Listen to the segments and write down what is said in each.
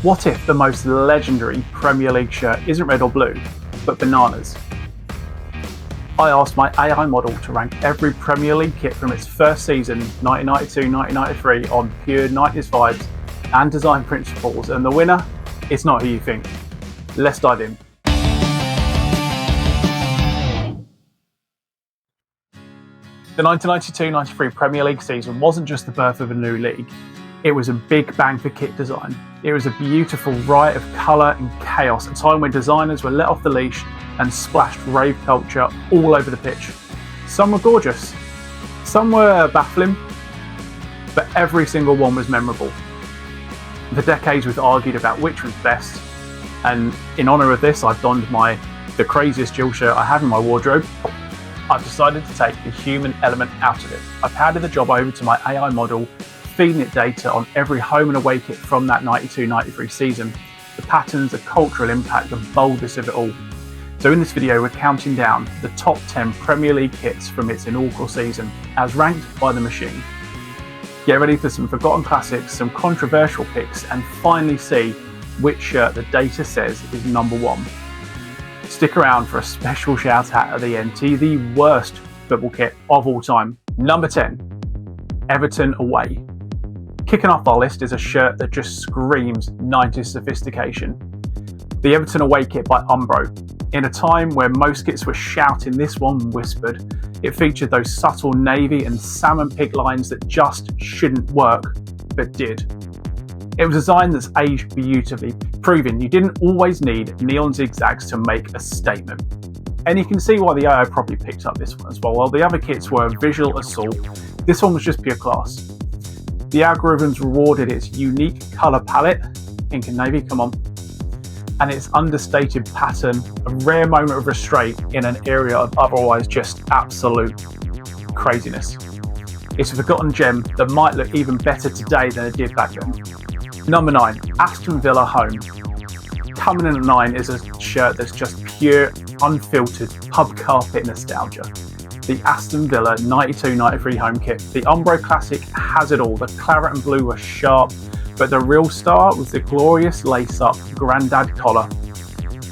What if the most legendary Premier League shirt isn't red or blue, but bananas? I asked my AI model to rank every Premier League kit from its first season, 1992-1993, on pure 90s vibes and design principles, and the winner is not who you think. Let's dive in. The 1992-93 Premier League season wasn't just the birth of a new league, it was a big bang for kit design. It was a beautiful riot of colour and chaos, a time when designers were let off the leash and splashed rave culture all over the pitch. Some were gorgeous, some were baffling, but every single one was memorable. For decades we've argued about which was best, and in honour of this I've donned the craziest dual shirt I have in my wardrobe. I've decided to take the human element out of it. I've handed the job over to my AI model, feeding it data on every home and away kit from that 92-93 season, the patterns, the cultural impact, the boldness of it all. So in this video we're counting down the top 10 Premier League kits from its inaugural season, as ranked by the machine. Get ready for some forgotten classics, some controversial picks, and finally see which shirt the data says is number one. Stick around for a special shout out at the end to the worst football kit of all time. Number 10, Everton away. Kicking off our list is a shirt that just screams 90s sophistication. The Everton away kit by Umbro. In a time where most kits were shouting, this one whispered. It featured those subtle navy and salmon pink lines that just shouldn't work, but did. It was a design that's aged beautifully, proving you didn't always need neon zigzags to make a statement. And you can see why the AI probably picked up this one as well. While the other kits were a visual assault, this one was just pure class. The algorithms rewarded its unique colour palette, pink and navy, come on, and its understated pattern, a rare moment of restraint in an area of otherwise just absolute craziness. It's a forgotten gem that might look even better today than it did back then. Number 9, Aston Villa home. Coming in at 9 is a shirt that's just pure, unfiltered pub carpet nostalgia. The Aston Villa 92-93 home kit. The Umbro Classic has it all. The claret and blue were sharp, but the real star was the glorious lace-up Grandad collar.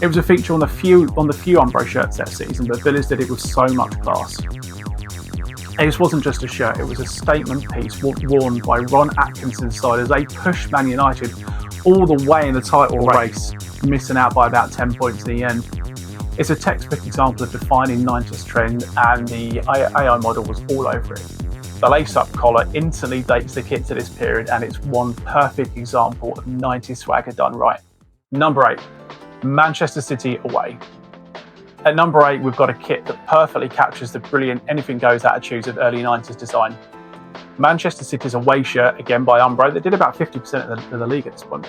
It was a feature on the few Umbro shirts that season, but Villa's did it with so much class. This wasn't just a shirt, it was a statement piece worn by Ron Atkinson's side as they pushed Man United all the way in the title race, missing out by about 10 points in the end. It's a textbook example of defining 90s trend, and the AI model was all over it. The lace-up collar instantly dates the kit to this period, and it's one perfect example of 90s swagger done right. Number 8, Manchester City away. At number 8, we've got a kit that perfectly captures the brilliant anything-goes attitudes of early 90s design. Manchester City's away shirt, again by Umbro, that did about 50% of the league at this point.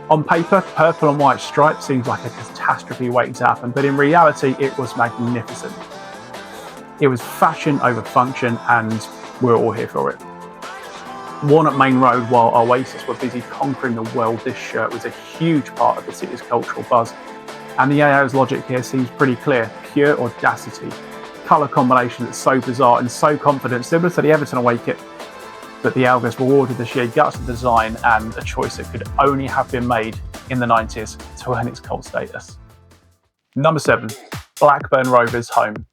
On paper, purple and white stripes seems like a catastrophe waiting to happen, but in reality, it was magnificent. It was fashion over function, and we're all here for it. Worn at Main Road while Oasis were busy conquering the world, this shirt was a huge part of the city's cultural buzz. And the AO's logic here seems pretty clear. Pure audacity. Colour combination that's so bizarre and so confident, similar to the Everton away kit. But the algos rewarded the sheer guts of the design and a choice that could only have been made in the 90s to earn its cult status. Number 7, Blackburn Rovers home.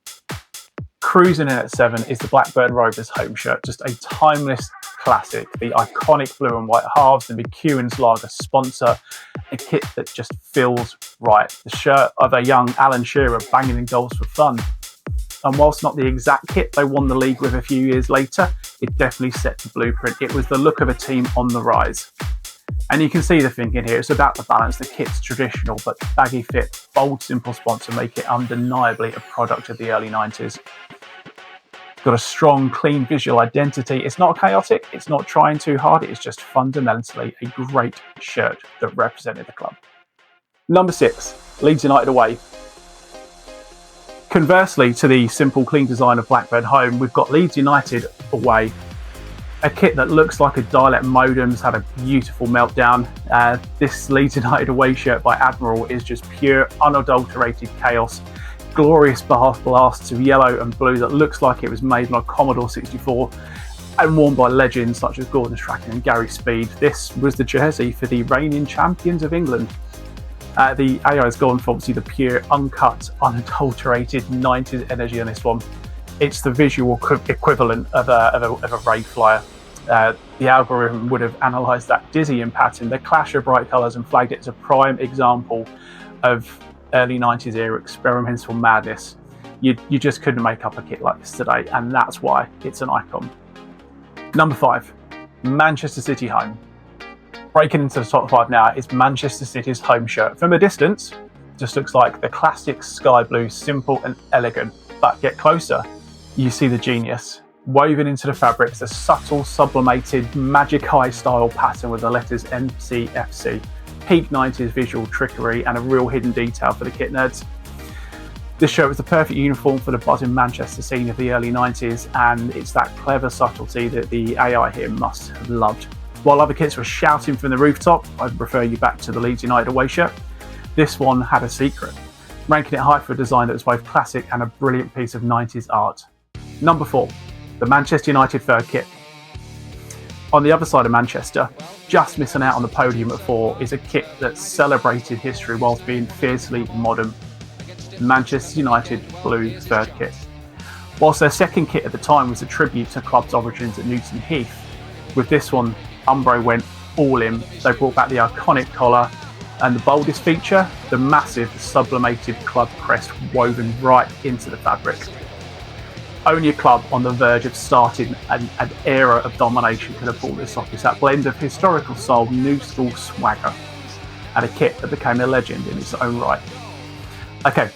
Cruising in at 7 is the Blackburn Rovers home shirt, just a timeless classic. The iconic blue and white halves, the McEwen's lager sponsor, a kit that just feels right. The shirt of a young Alan Shearer banging in goals for fun. And whilst not the exact kit they won the league with a few years later, it definitely set the blueprint. It was the look of a team on the rise. And you can see the thinking here. It's about the balance. The kit's traditional, but baggy fit, bold, simple sponsor make it undeniably a product of the early 90s. It's got a strong, clean visual identity. It's not chaotic. It's not trying too hard. It's just fundamentally a great shirt that represented the club. Number 6, Leeds United away. Conversely to the simple, clean design of Blackburn home, we've got Leeds United away. A kit that looks like a dial-up modem's had a beautiful meltdown. This Leeds United away shirt by Admiral is just pure, unadulterated chaos. Glorious blasts of yellow and blue that looks like it was made on a Commodore 64. And worn by legends such as Gordon Strachan and Gary Speed, this was the jersey for the reigning champions of England. The AI has gone for obviously the pure, uncut, unadulterated 90s energy on this one. It's the visual equivalent of a Ray flyer. The algorithm would have analysed that dizzying pattern, the clash of bright colours, and flagged it as a prime example of early 90s era experimental madness. You just couldn't make up a kit like this today, and that's why it's an icon. Number 5, Manchester City home. Breaking into the top 5 now is Manchester City's home shirt. From a distance, just looks like the classic sky blue, simple and elegant. But get closer, you see the genius. Woven into the fabrics, a subtle, sublimated, magic eye style pattern with the letters MCFC. Peak 90s visual trickery and a real hidden detail for the kit nerds. This shirt was the perfect uniform for the buzzing Manchester scene of the early 90s, and it's that clever subtlety that the AI here must have loved. While other kits were shouting from the rooftop, I'd refer you back to the Leeds United away shirt. This one had a secret, ranking it high for a design that was both classic and a brilliant piece of 90s art. Number 4, the Manchester United third kit. On the other side of Manchester, just missing out on the podium at 4, is a kit that celebrated history whilst being fiercely modern. Manchester United blue third kit. Whilst their second kit at the time was a tribute to the club's origins at Newton Heath, with this one, Umbro went all in. They brought back the iconic collar and the boldest feature, the massive sublimated club crest woven right into the fabric. Only a club on the verge of starting an era of domination could have pulled this off. It's that blend of historical soul, new school swagger, and a kit that became a legend in its own right. Okay,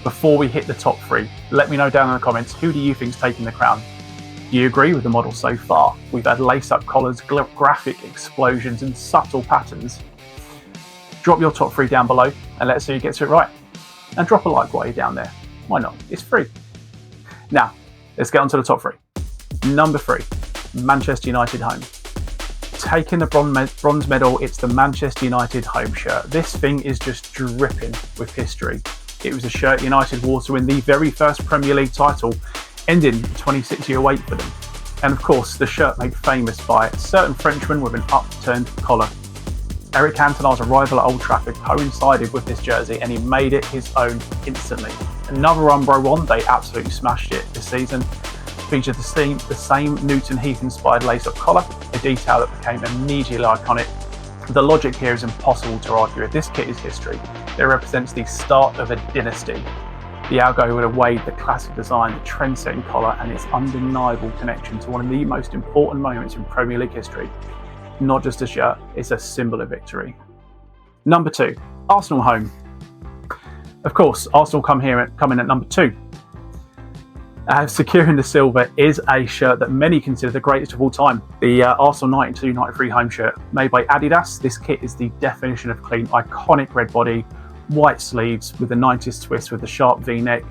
before we hit the top 3, let me know down in the comments, who do you think's taking the crown? Do you agree with the model so far? We've had lace-up collars, graphic explosions and subtle patterns. Drop your top 3 down below and let us know who gets it right. And drop a like while you're down there. Why not? It's free. Now, let's get on to the top 3. Number 3, Manchester United home. Taking the bronze medal, it's the Manchester United home shirt. This thing is just dripping with history. It was a shirt United wore to win the very first Premier League title, ending a 26-year wait for them. And of course, the shirt made famous by a certain Frenchman with an upturned collar. Eric Cantona's arrival at Old Trafford coincided with this jersey, and he made it his own instantly. Another Umbro one, they absolutely smashed it this season. Featured the same Newton Heath inspired lace-up collar, a detail that became immediately iconic. The logic here is impossible to argue with. This kit is history. It represents the start of a dynasty. The algo would have weighed the classic design, the trend-setting collar, and its undeniable connection to one of the most important moments in Premier League history. Not just a shirt, it's a symbol of victory. Number 2, Arsenal home. Of course, Arsenal come in at number 2. Securing the silver is a shirt that many consider the greatest of all time. The Arsenal 92-93 home shirt, made by Adidas. This kit is the definition of clean, iconic red body, white sleeves with the 90s twist with the sharp V-neck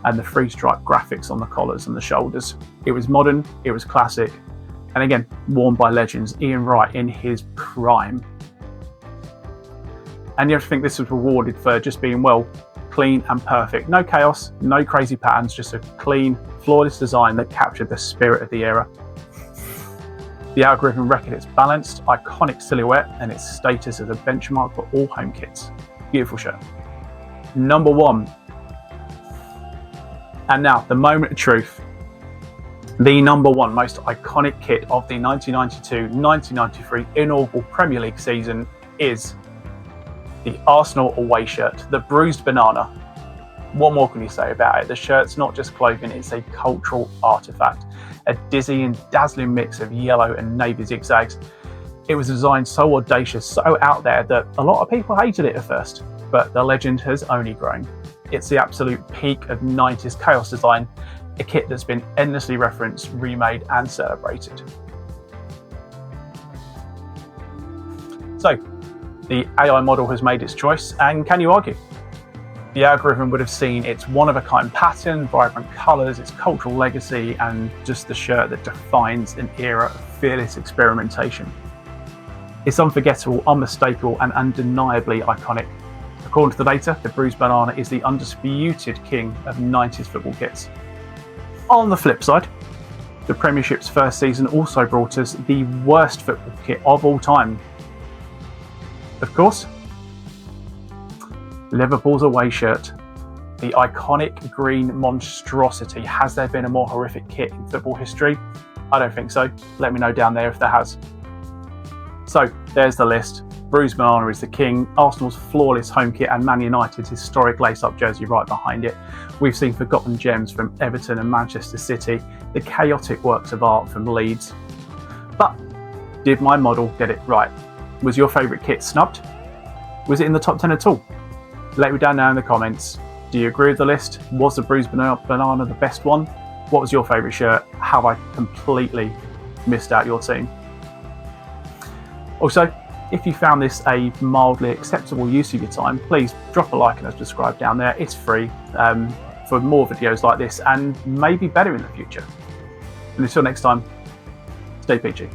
and the three-stripe graphics on the collars and the shoulders. It was modern, it was classic, and again, worn by legends. Ian Wright in his prime. And you have to think this was rewarded for just being, well, clean and perfect. No chaos, no crazy patterns, just a clean, flawless design that captured the spirit of the era. The algorithm reckoned its balanced, iconic silhouette and its status as a benchmark for all home kits. Beautiful shirt. Number 1. And now, the moment of truth. The number 1 most iconic kit of the 1992-1993 inaugural Premier League season is the Arsenal away shirt, the Bruised Banana. What more can you say about it? The shirt's not just clothing, it's a cultural artifact. A dizzy and dazzling mix of yellow and navy zigzags. It was designed so audacious, so out there that a lot of people hated it at first, but the legend has only grown. It's the absolute peak of 90s chaos design, a kit that's been endlessly referenced, remade and celebrated. So, the AI model has made its choice, and can you argue? The algorithm would have seen its one-of-a-kind pattern, vibrant colours, its cultural legacy, and just the shirt that defines an era of fearless experimentation. It's unforgettable, unmistakable, and undeniably iconic. According to the data, the Bruised Banana is the undisputed king of 90s football kits. On the flip side, The Premiership's first season also brought us the worst football kit of all time. Of course, Liverpool's away shirt. The iconic green monstrosity. Has there been a more horrific kit in football history? I don't think so. Let me know down there if there has. So, there's the list. Bruised Banana is the king, Arsenal's flawless home kit and Man United's historic lace-up jersey right behind it. We've seen forgotten gems from Everton and Manchester City, the chaotic works of art from Leeds. But did my model get it right? Was your favourite kit snubbed? Was it in the top 10 at all? Let me down now in the comments. Do you agree with the list? Was the Bruised Banana the best one? What was your favourite shirt? Have I completely missed out your team? Also, if you found this a mildly acceptable use of your time, please drop a like and subscribe down there. It's free for more videos like this and maybe better in the future. And until next time, stay peachy.